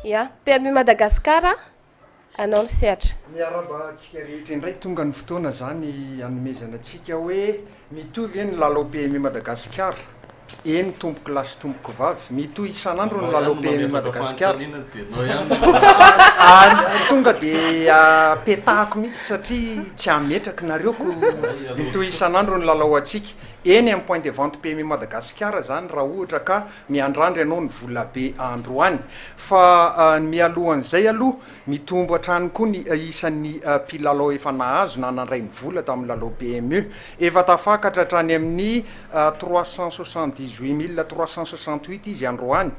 ia PMU Madagasikara anao ny sehatra miaraba atsika rehetra indray tonga ny fotoana zany anomezana atsika hoe mitovy eny lalao PMU Madagasikara eny tompoko lasy tompoko vavy mitohy isan'andro ny lalao PMU Madagasikara tonga de petahako mihitsy satria tsy ametraky nareoko mitohy isan'andro ny lalao atsika eny amin'ny point de vente PMU Madagasikara zany raha ohatra ka miandrandry ianao ny vola be androany fa mialohan'izay aloha mitombo hatrany koa ny isan'ny mpilalao efa nahazo na nandray ny vola tamin'ny lalao PMU efa tafakatra hatrany amin'ny 378 izy androany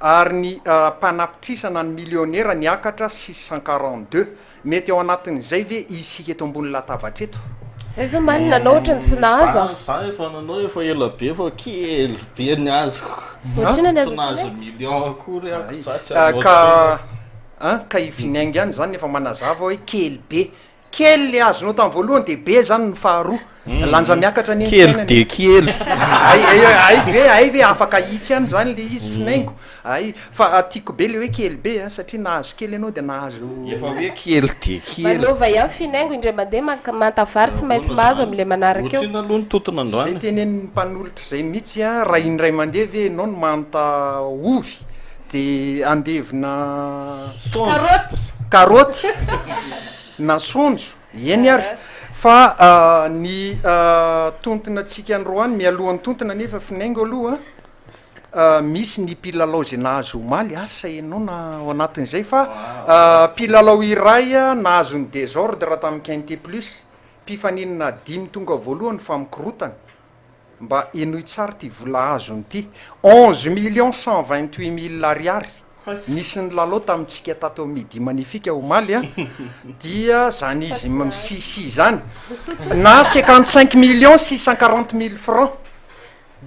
ary ny mpanapitrisana ny millionnaire niakatra 642 mety ao anatin'izay ve isika eto ambony latabatra eto zay zao malina anao ohatrany tsy nahazo za efa nanao efa ela be fa kely be ny azoko ohatrina ny tsy nahazo million akory ka ifinaingy ihany zany efa manazava hoe kely be kely le azonao tamin'ny voalohany de be zany ny faharoa lanja miakatra ny kely de kely ay ve afaka hitsy ihany zany le izy finaingo ay fa tiako be le hoe kely be satria nahazo kely ianao de nahazo efa hoe kely de kely manova ihany finaingo indray mandeha mantavary tsy maintsy mahazo am'le manaraka eo ohatrina aloha ny totona androany zay tenen'ny mpanolotra zay mihitsy raha indray mandeha ve ianao no manta ovy de andevina karoty na sonjo eny ary fa ny tontona atsika androany mialohan'ny tontona nefa finaingo aloha misy ny mpilalao zay nahazo omaly asa ianao na ao anatin'izay fa mpilalao iray nahazo ny désordre tamin'ny quinte plus mpifaninana 5 tonga voalohany fa mikorotana mba enoy tsara ty vola azony ty 11,128,000 ariary nisy ny lalao tamintsika tato midi magnifika omaly dia zany izy misisi zany na 55,640,000 francs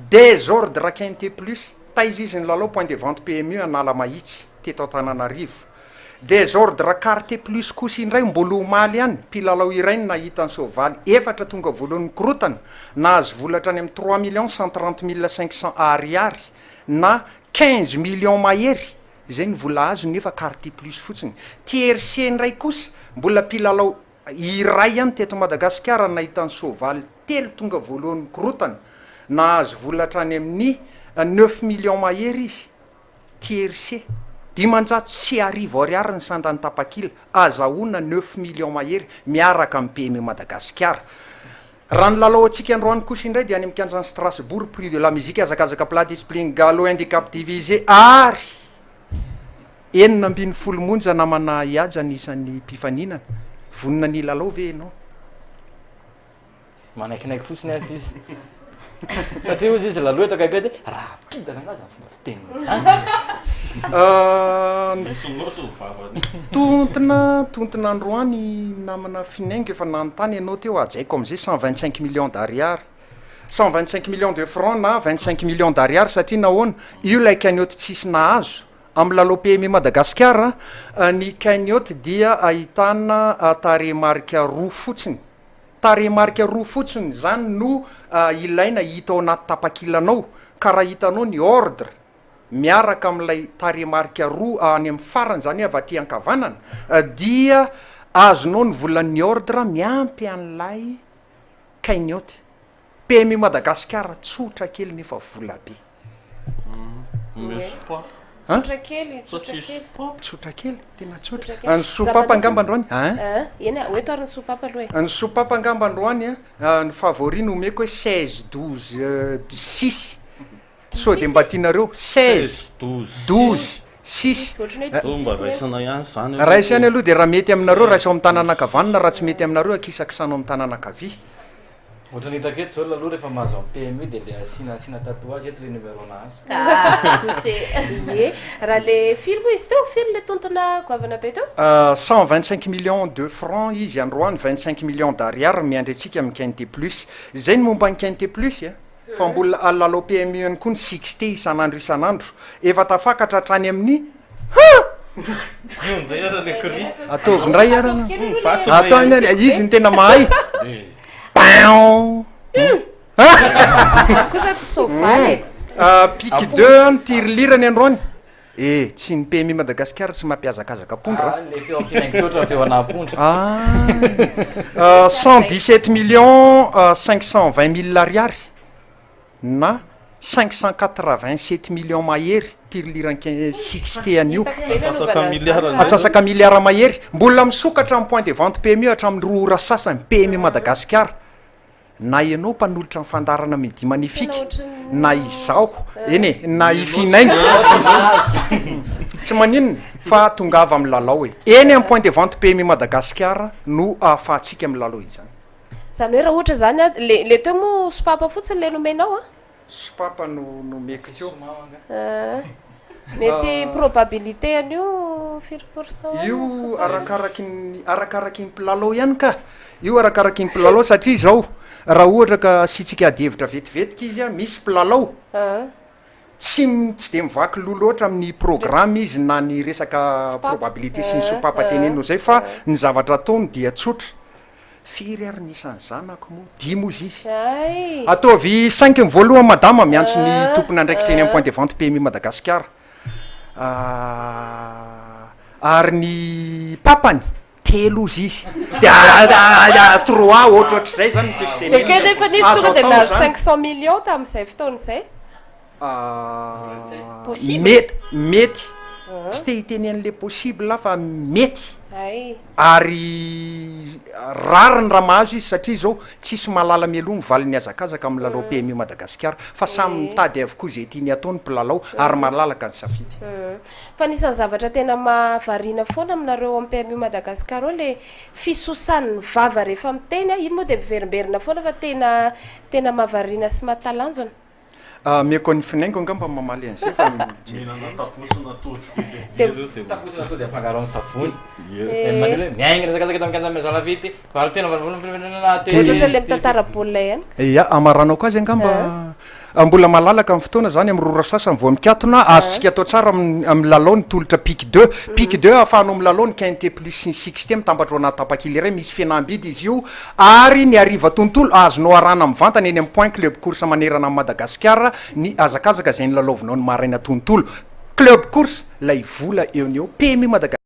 désordre quinte plus taizy izy ny lalao point de vente PMU anala mahitsy teto Antananarivo désordre carte plus kosa indray mbola omaly ihany mpilalao iray ny nahita ny sovaly efatra tonga voalohany korotana nahazo volatra any amin'ny 3,130,500 ariary na 15 millions mahery zay ny vola azo nefa carte plus fotsiny TRC ndray kosa mbola mpilalao iray ihany teto Madagasikara nahita ny sovaly telo tonga voalohany korotana nahazo volatra any amin'ny 9 millions mahery izy TRC 500 ariary ny sandany tapakila azahoana 9 millions mahery miaraka amin'ny PMU Madagasikara raha ny lalao atsika androany kosa indray dia any amin'ny kianjany Strasbourg prix de la musique azakazaka plat discipline galop handicap divisé ary 9 monja namana ihaja nisan'ny mpifaninana vonina ny lalao ve ianao manaikinaiky fotsiny azy izy satria ozy izy lalao eto akaiky de rapide anazy tontona androany namana finaingo efa nanontany ianao teo ajaiko am'izay 125 millions d'ariary 125 millions de francs na 25 millions d'ariary satria nahoana io lay cagnotte tsisy nahazo amin'ny lalao PMU Madagasikara ny cagnotte dia ahitana taremarika roa fotsiny taremarika roa fotsiny zany no ilaina hita ao anaty tapakilanao ka raha hitanao ny ordre miaraka amin'ilay taremarika roa any amin'ny farany zany avy aty ankavanana dia azonao ny volan'ny ordre miampy an'lay cagnotte PMU Madagasikara tsotra kely nefa vola be tsotra kely tena tsotra ny sopapa angamba androany ny sopapa angamba androany ny favori no omeko hoe 16-12-6 so de mba tianareo 16-12-6 raisy ihany aloha de raha mety aminareo raisao amin'ny tanànakavanina raha tsy mety aminareo akisakisano amin'ny tanànakavy ohatrany hitako eto zao laloha rehefa mahazo amin'ny PMU de le asina tatouage eto le numéro nahazo raha le film izy teo film le tontona goavana be teo 125 millions de francs izy androany 25 millions d'ariary miandry atsika amin'ny quinte plus zay ny momba ny quinte plus fa mbola lalao PMU any koa ny 60 isan'andro efa tafakatra hatrany amin'ny ataovindray arana atao izy ny tena mahay pique 2 ny tirelirany androany tsy ny PMI Madagasikara tsy mampiazakazaka pondra le feo finaikitotra feo anapondra 117 millions 520 000 ariary na 587 millions mahery tiriliran 6 an'io atsasaka miliara mahery mbola misokatra amin'ny point de vente PMI hatramin'ny roa ora sasany PMI Madagasikara na ianao mpanolotra mifandarana midi magnifique na izao eny na ifinainy tsy maninona fa tongava amin'ny lalao eny amin'ny point de vente PMI Madagasikara no ahafahantsika amin'ny lalao izany zany hoe raha ohatra zany le teo moa sopapa fotsiny le nomenao sopapa no meko teo mety probabilité an'io 4% io arakaraky ny mpilalao ihany ka io arakaraky ny mpilalao satria zao raha ohatra ka sitsika adihevitra vetivetika izy misy mpilalao tsy de mivaky lo loatra amin'ny programme izy na ny resaka probabilité sy ny sopapa tenenao zay fa ny zavatra ataony dia tsotra firy ary nisan'ny zanako moa 10 moa izy ataovy 5 voalohany madama miantso ny tompony andraikitra eny amin'ny point de vente PMI Madagasikara ary ny papany telo izy de 3 ohatrohatr' zay zany ke nefa nisy tonga de na 500 millions tam'izay fotoana zay mety tsy te hiteny an'le possible fa mety ary rariny raha mahazo izy satria zao tsisy malala mialoha mivaly ny azakazaka amin'ny lalao PMI Madagasikara fa samy mitady avokoa zay tiany ataony mpilalao ary malalaka ny safidy fa nisan'ny zavatra tena mahavariana foana aminareo amin'ny PMI Madagasikara ao le fisosan'ny vava rehefa miteny iny moa de miverimberina foana fa tena mahavariana sy mahatalanjona meko ny finaingo angamba mamaly an'izay fa tapozina to de afangaroan'ny savony manelo hoe miaingana zakazaka eto amikanza maison vity valy fena ohatratra le mitantara baolina ihany ya amaranao koa azy angamba mbola malalaka amin'ny fotoana zany amin'ny rora sasany vao mikatona azotsika atao tsara amin'ny lalao ny tolotra pic 2 ahafahanao amin'ny lalao ny 15 plus sy 60 mitambatra anaty tapakily iray misy fianambidy izy io ary ny ariva tontolo azonao arana amin'ny vantana eny amin'ny point club course manerana amin'ny Madagasikara ny azakazaka zay ny lalaovinao ny maraina tontolo club course lay vola eo ny eo PMI Madagasikara